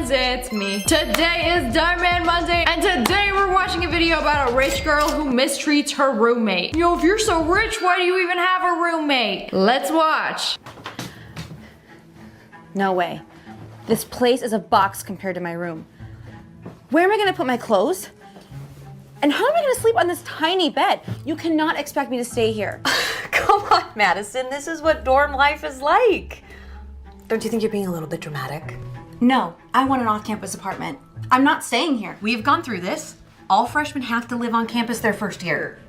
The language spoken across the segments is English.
friends, it's me. Today is Diamond Monday, and today we're watching a video about a rich girl who mistreats her roommate. Yo, if you're so rich, why do you even have a roommate? Let's watch. No way. This place is a box compared to my room. Where am I gonna put my clothes? And how am I gonna sleep on this tiny bed? You cannot expect me to stay here. Come on, Madison, this is what dorm life is like. Don't you think you're being a little bit dramatic? No, I want an off-campus apartment. I'm not staying here. We've gone through this. All freshmen have to live on campus their first year.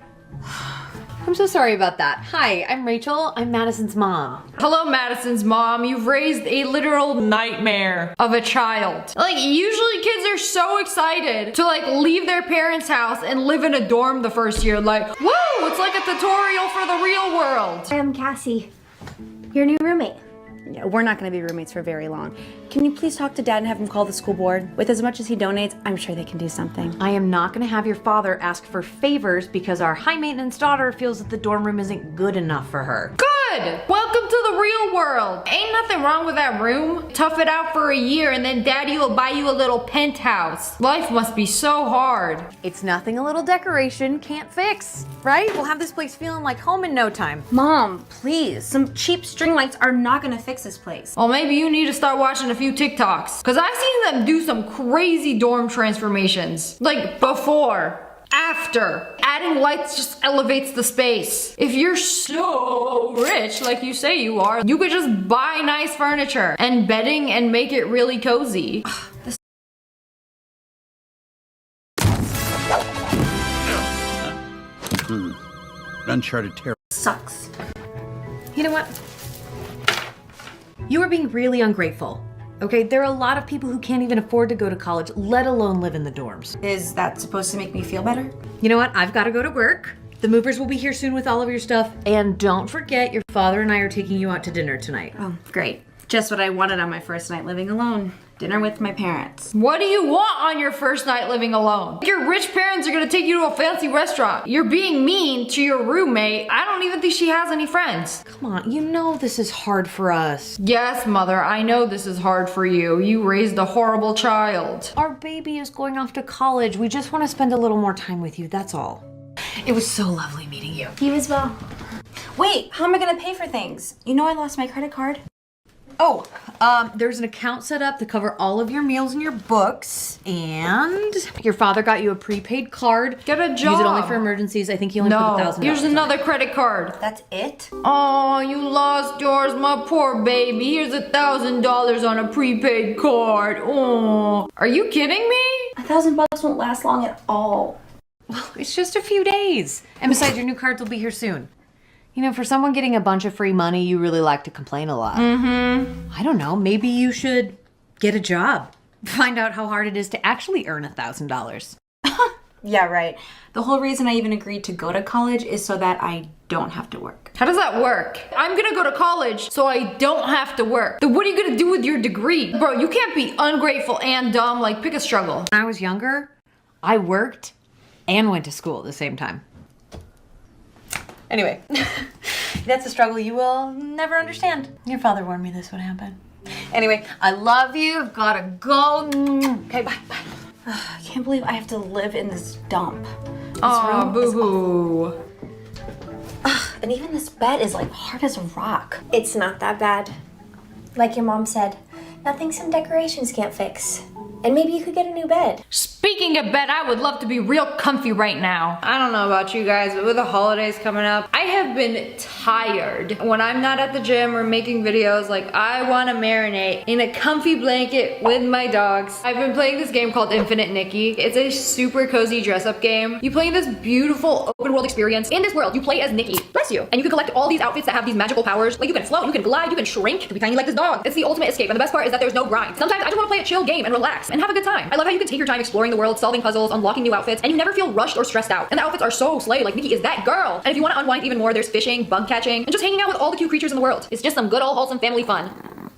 I'm so sorry about that. Hi, I'm Rachel. I'm Madison's mom. Hello, Madison's mom. You've raised a literal nightmare of a child. Like, usually kids are so excited to like leave their parents' house and live in a dorm the first year. Like, whoa, it's like a tutorial for the real world. I'm Cassie, your new roommate. Yeah, we're not gonna be roommates for very long. Can you please talk to Dad and have him call the school board? With as much as he donates, I'm sure they can do something. I am not gonna have your father ask for favors because our high maintenance daughter feels that the dorm room isn't good enough for her. Good! Welcome to the real world. Ain't nothing wrong with that room. Tough it out for a year and then Daddy will buy you a little penthouse. Life must be so hard. It's nothing a little decoration can't fix, right? We'll have this place feeling like home in no time. Mom, please, some cheap string lights are not gonna fix this place. Well, maybe you need to start watching a few TikToks. Cause I've seen them do some crazy dorm transformations. Like before, after. Adding lights just elevates the space. If you're so rich, like you say you are, you could just buy nice furniture and bedding and make it really cozy. Uncharted territory. Sucks. You know what? You are being really ungrateful. Okay, there are a lot of people who can't even afford to go to college, let alone live in the dorms. Is that supposed to make me feel better? You know what? I've got to go to work. The movers will be here soon with all of your stuff. And don't forget, your father and I are taking you out to dinner tonight. Oh, great. Just what I wanted on my first night living alone. Dinner with my parents. What do you want on your first night living alone? Your rich parents are gonna take you to a fancy restaurant. You're being mean to your roommate. I don't even think she has any friends. Come on, you know this is hard for us. Yes, mother, I know this is hard for you. You raised a horrible child. Our baby is going off to college. We just want to spend a little more time with you, that's all. It was so lovely meeting you. You as well. Wait, how am I gonna pay for things? You know I lost my credit card. Oh, there's an account set up to cover all of your meals and your books, and your father got you a prepaid card. Get a job. Use it only for emergencies. I think he only put $1,000. Here's another credit card. That's it? Oh, you lost yours, my poor baby. Here's $1,000 on a prepaid card. Oh, are you kidding me? $1,000 won't last long at all. Well, it's just a few days. And besides, your new cards will be here soon. You know, for someone getting a bunch of free money, you really like to complain a lot. Mm-hmm. I don't know, maybe you should get a job. Find out how hard it is to actually earn $1,000. Yeah, right. The whole reason I even agreed to go to college is so that I don't have to work. How does that work? I'm gonna go to college so I don't have to work. Then what are you gonna do with your degree? Bro, you can't be ungrateful and dumb. Like, pick a struggle. When I was younger, I worked and went to school at the same time. Anyway, that's a struggle you will never understand. Your father warned me this would happen. Anyway, I love you. I've gotta go. Okay, bye. I can't believe I have to live in this dump. Aw, boo-hoo. And even this bed is like hard as a rock. It's not that bad. Like your mom said, nothing some decorations can't fix. And maybe you could get a new bed. Speaking of bed, I would love to be real comfy right now. I don't know about you guys, but with the holidays coming up, I have been tired. When I'm not at the gym or making videos, like I wanna marinate in a comfy blanket with my dogs. I've been playing this game called Infinite Nikki. It's a super cozy dress up game. You play this beautiful open world experience. In this world, you play as Nikki, bless you. And you can collect all these outfits that have these magical powers. Like you can float, you can glide, you can shrink, you can be tiny like this dog. It's the ultimate escape, and the best part is that there's no grind. Sometimes I just wanna play a chill game and relax and have a good time. I love how you can take your time exploring the world, solving puzzles, unlocking new outfits, and you never feel rushed or stressed out. And the outfits are so slay, like Nikki is that girl. And if you want to unwind even more, there's fishing, bug catching, and just hanging out with all the cute creatures in the world. It's just some good old wholesome family fun.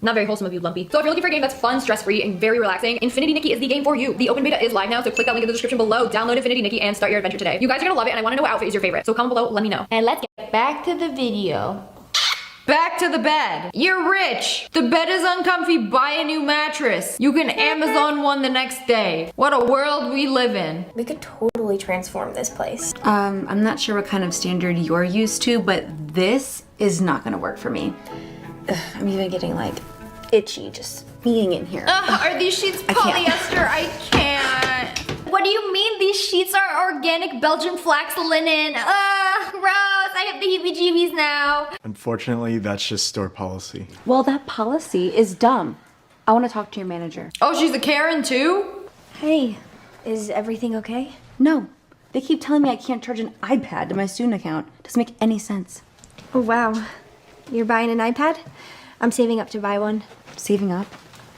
Not very wholesome of you, Lumpy. So if you're looking for a game that's fun, stress-free, and very relaxing, Infinity Nikki is the game for you. The open beta is live now, so click that link in the description below, download Infinity Nikki, and start your adventure today. You guys are gonna love it, and I wanna know what outfit is your favorite, so comment below, let me know. And let's get back to the video. Back to the bed. You're rich. The bed is uncomfy. Buy a new mattress. You can Amazon one the next day. What a world we live in. We could totally transform this place. I'm not sure what kind of standard you're used to, but this is not gonna work for me. Ugh, I'm even getting like itchy just being in here. Are these sheets polyester? I can't. What do you mean these sheets are organic Belgian flax linen? Gross. I have the heebie-jeebies now. Unfortunately, that's just store policy. Well, that policy is dumb. I want to talk to your manager. Oh, she's a Karen too? Hey, is everything okay? No, they keep telling me I can't charge an iPad to my student account. Doesn't make any sense. Oh, wow. You're buying an iPad? I'm saving up to buy one. Saving up?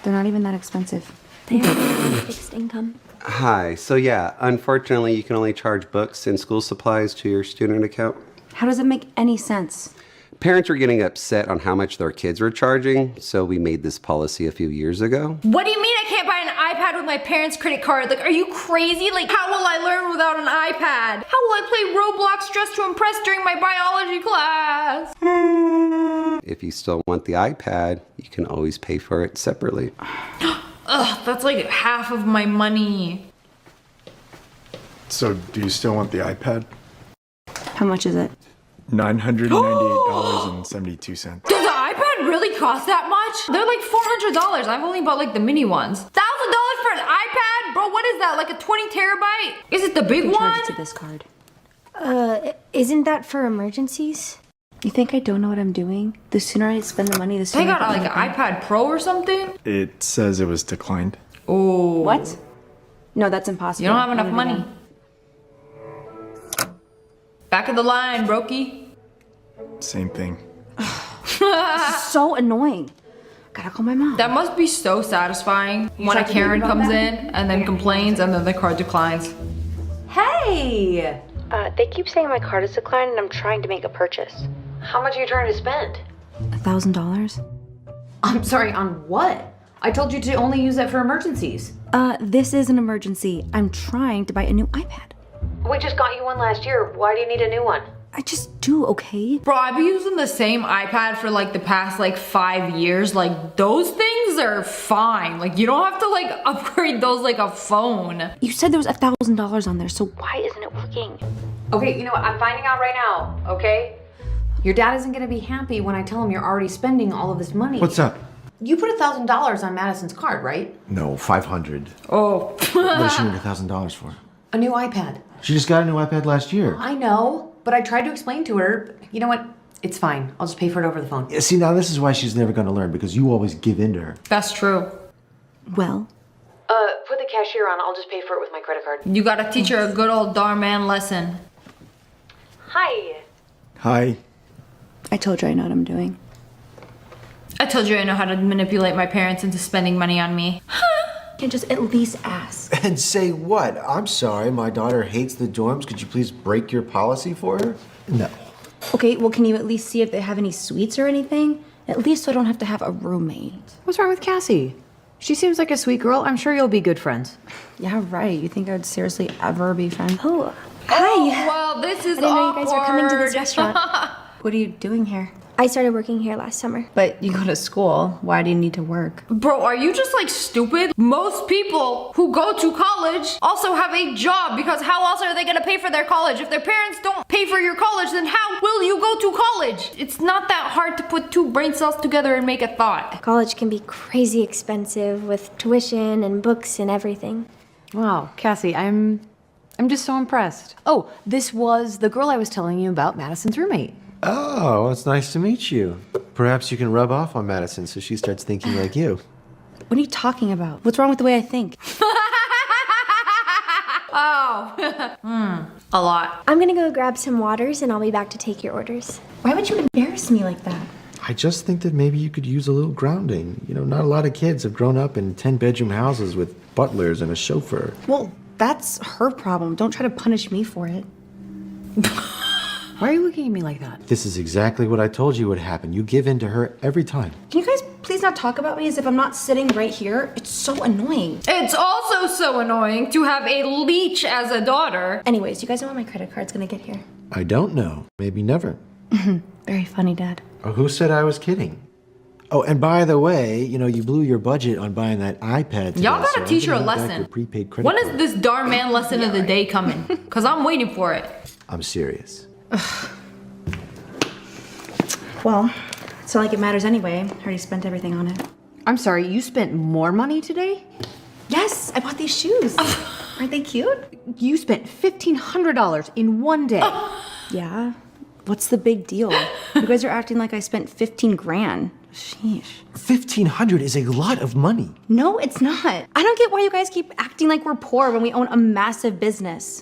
They're not even that expensive. They are fixed income. Hi. So yeah, unfortunately, you can only charge books and school supplies to your student account. How does it make any sense? Parents were getting upset on how much their kids were charging, so we made this policy a few years ago. What do you mean I can't buy an iPad with my parents' credit card? Like, are you crazy? Like, how will I learn without an iPad? How will I play Roblox Dress to Impress during my biology class? If you still want the iPad, you can always pay for it separately. Ugh, that's like half of my money. So, do you still want the iPad? How much is it? $998.72. Does the iPad really cost that much? They're like $400. I've only bought like the mini ones. $1,000 for an iPad? Bro, what is that? Like a 20 terabyte? Is it the big one? Charge it to this card. Isn't that for emergencies? You think I don't know what I'm doing? The sooner I spend the money, the sooner They got I like an iPad Pro or something? It says it was declined. Oh. What? No, that's impossible. You don't have enough Never money. again. Back of the line, brokey. Same thing. So annoying. Gotta call my mom. That must be so satisfying when a Karen comes in and then complains and then the card declines. Hey! They keep saying my card is declined and I'm trying to make a purchase. How much are you trying to spend? $1,000? I'm sorry, on what? I told you to only use that for emergencies. This is an emergency. I'm trying to buy a new iPad. We just got you one last year. Why do you need a new one? I just do, okay? Bro, I've been using the same iPad for like the past like 5 years. Like those things are fine. Like you don't have to like upgrade those like a phone. You said there was $1,000 on there, so why isn't it working? Okay, you know what? I'm finding out right now, okay? Your dad isn't gonna be happy when I tell him you're already spending all of this money. What's up? You put $1,000 on Madison's card, right? No, 500. Oh. What does she need $1,000 for? A new iPad. She just got a new iPad last year. I know, but I tried to explain to her. You know what? It's fine. I'll just pay for it over the phone. Yeah, see, now this is why she's never gonna learn, because you always give in to her. That's true. Well, Put the cashier on. I'll just pay for it with my credit card. You gotta teach her a good old dhar man lesson. Hi. Hi. I told you I know what I'm doing. I told you I know how to manipulate my parents into spending money on me. Can just at least ask. And say what? I'm sorry, my daughter hates the dorms. Could you please break your policy for her? No. Okay, well, can you at least see if they have any suites or anything? At least so I don't have to have a roommate. What's wrong with Cassie? She seems like a sweet girl. I'm sure you'll be good friends. Yeah, right. You think I would seriously ever be friends? Oh, Oh, hi. well, this is I didn't know you guys were coming to this awkward. restaurant. What are you doing here? I started working here last summer. But you go to school. Why do you need to work? Bro, are you just like stupid? Most people who go to college also have a job because how else are they gonna pay for their college? If their parents don't pay for your college, then how will you go to college? It's not that hard to put two brain cells together and make a thought. College can be crazy expensive with tuition and books and everything. Wow, Cassie, I'm just so impressed. Oh, this was the girl I was telling you about, Madison's roommate. Oh, it's nice to meet you. Perhaps you can rub off on Madison so she starts thinking like you. What are you talking about? What's wrong with the way I think? Oh, a lot. I'm gonna go grab some waters and I'll be back to take your orders. Why would you embarrass me like that? I just think that maybe you could use a little grounding. You know, not a lot of kids have grown up in 10-bedroom houses with butlers and a chauffeur. Well, that's her problem. Don't try to punish me for it. Why are you looking at me like that? This is exactly what I told you would happen. You give in to her every time. Can you guys please not talk about me as if I'm not sitting right here? It's so annoying. It's also so annoying to have a leech as a daughter. Anyways, you guys know when my credit card's gonna get here? I don't know. Maybe never. Very funny, Dad. Oh, who said I was kidding? Oh, and by the way, you blew your budget on buying that iPad today. Y'all gotta so teach her a I'm gonna need back lesson. your prepaid credit When is card. this dhar man lesson of the day coming? Because I'm waiting for it. I'm serious. Well, it's not like it matters anyway. I already spent everything on it. I'm sorry, you spent more money today? Yes, I bought these shoes. Aren't they cute? You spent $1,500 in one day. Yeah. What's the big deal? You guys are acting like I spent 15 grand. Sheesh. $1,500 is a lot of money. No, it's not. I don't get why you guys keep acting like we're poor when we own a massive business.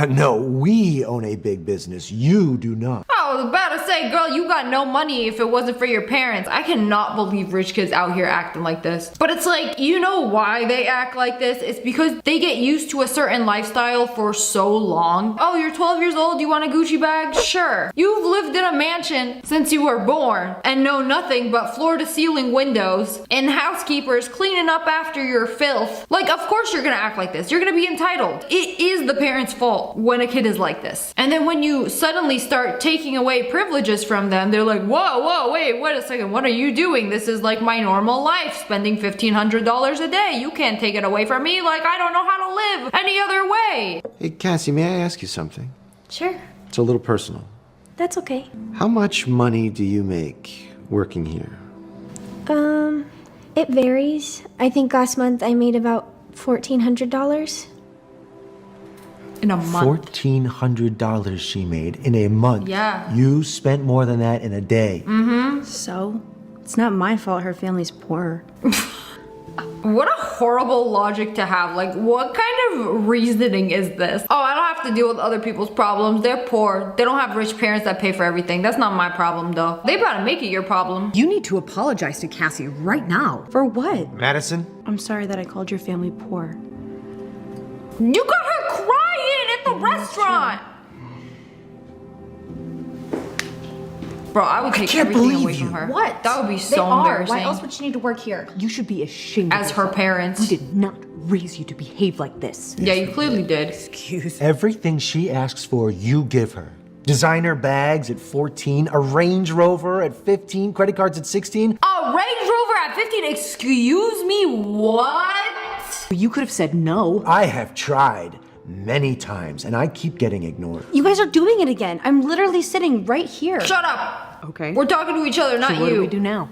No, we own a big business. You do not. I was about to say, girl, you got no money if it wasn't for your parents. I cannot believe rich kids out here acting like this. But it's like, you know why they act like this? It's because they get used to a certain lifestyle for so long. Oh, you're 12 years old, you want a Gucci bag? Sure. You've lived in a mansion since you were born and know nothing but floor to ceiling windows and housekeepers cleaning up after your filth. Like, of course you're gonna act like this. You're gonna be entitled. It is the parents' fault when a kid is like this. And then when you suddenly start taking away privileges from them, they're like, whoa, wait a second, what are you doing? This is like my normal life, spending $1,500 a day. You can't take it away from me, like I don't know how to live any other way. Hey, Cassie, may I ask you something? Sure. It's a little personal. That's okay. How much money do you make working here? It varies. I think last month I made about $1,400. In a month. $1,400 she made in a month. Yeah. You spent more than that in a day. So? It's not my fault her family's poor. What a horrible logic to have. Like, what kind of reasoning is this? Oh, I don't have to deal with other people's problems. They're poor. They don't have rich parents that pay for everything. That's not my problem, though. They better make it your problem. You need to apologize to Cassie right now. For what? Madison? I'm sorry that I called your family poor. You got her crying at the restaurant. Bro, I would take can't everything believe away from you. her. What? That would be They so are. embarrassing. Why else would she need to work here? You should be ashamed of As her yourself. parents. We did not raise you to behave like this. Yeah, you clearly did. Everything she asks for, you give her. Designer bags at 14, a Range Rover at 15, credit cards at 16. A Range Rover at 15? Excuse me, what? You could have said no. I have tried many times, and I keep getting ignored. You guys are doing it again. I'm literally sitting right here. Shut up. Okay. We're talking to each other, not So what you. do we do now?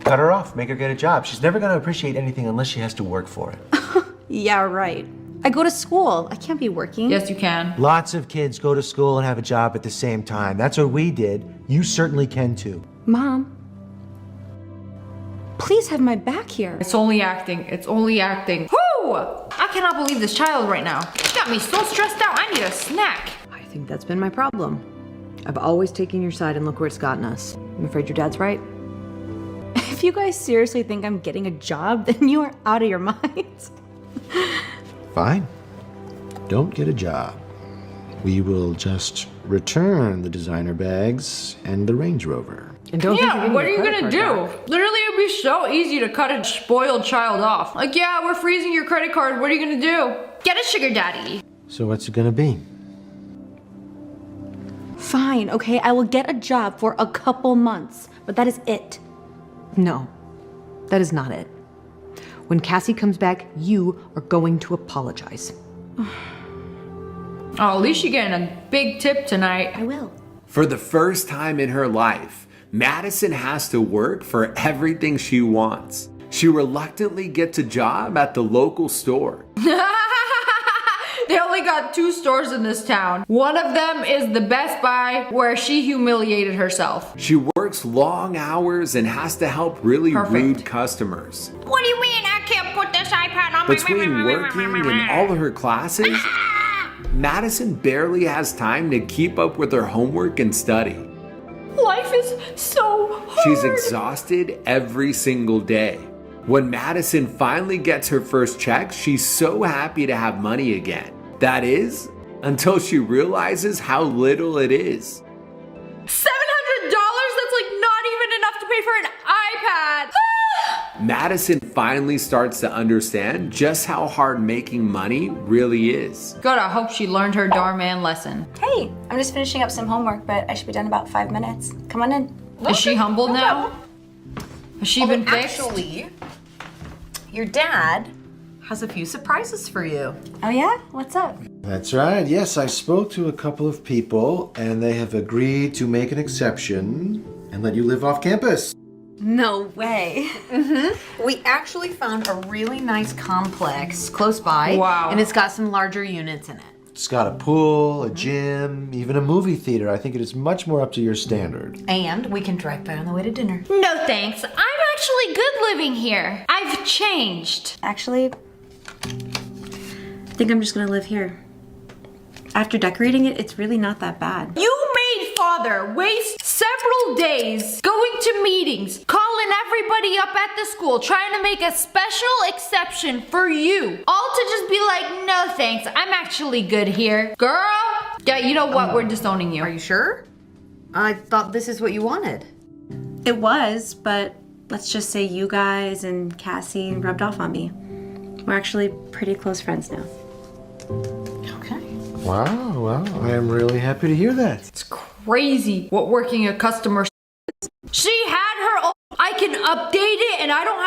Cut her off, make her get a job. She's never gonna appreciate anything unless she has to work for it. Yeah, right. I go to school. I can't be working. Yes, you can. Lots of kids go to school and have a job at the same time. That's what we did. You certainly can too. Mom, please have my back here. It's only acting. It's only acting. Whoo! I cannot believe this child right now. She got me so stressed out. I need a snack. I think that's been my problem. I've always taken your side and look where it's gotten us. I'm afraid your dad's right. If you guys seriously think I'm getting a job, then you are out of your minds. Fine. Don't get a job. We will just return the designer bags and the Range Rover. And don't think you're Yeah, getting what are your you credit gonna card do? back. Literally, it'd be so easy to cut a spoiled child off. Like, yeah, we're freezing your credit card. What are you gonna do? Get a sugar daddy. So what's it gonna be? Fine, okay, I will get a job for a couple months, but that is it. No, that is not it. When Cassie comes back, you are going to apologize. Oh, at least you're getting a big tip tonight. I will. For the first time in her life, Madison has to work for everything she wants. She reluctantly gets a job at the local store. They only got 2 stores in this town. One of them is the Best Buy, where she humiliated herself. She works long hours and has to help really Perfect. rude customers. What do you mean I can't put this iPad on Between working and all of her classes, Madison barely has time to keep up with her homework and study. Life is so hard. She's exhausted every single day. When Madison finally gets her first check, she's so happy to have money again. That is, until she realizes how little it is. $700? That's like not even enough to pay for an iPad. Madison finally starts to understand just how hard making money really is. Good, I hope she learned her doorman lesson. Hey, I'm just finishing up some homework, but I should be done in about 5 minutes. Come on in. Is she humbled now? Has she been fixed? Actually, your dad has a few surprises for you. Oh yeah? What's up? That's right. Yes, I spoke to a couple of people, and they have agreed to make an exception and let you live off campus. No way. We actually found a really nice complex close by. Wow. And it's got some larger units in it. It's got a pool, a gym, even a movie theater. I think it is much more up to your standard. And we can drive by on the way to dinner. No thanks. I'm actually good living here. I've changed. Actually, I think I'm just gonna live here. After decorating it, it's really not that bad. You made father waste several days going to meetings, calling everybody up at the school, trying to make a special exception for you. All to just be like, no thanks, I'm actually good here. Girl! Yeah, you know what? We're disowning you. Are you sure? I thought this is what you wanted. It was, but let's just say you guys and Cassie rubbed off on me. We're actually pretty close friends now. Okay. Wow, well, I am really happy to hear that. It's crazy what working a customer. She had her own. I can update it and I don't have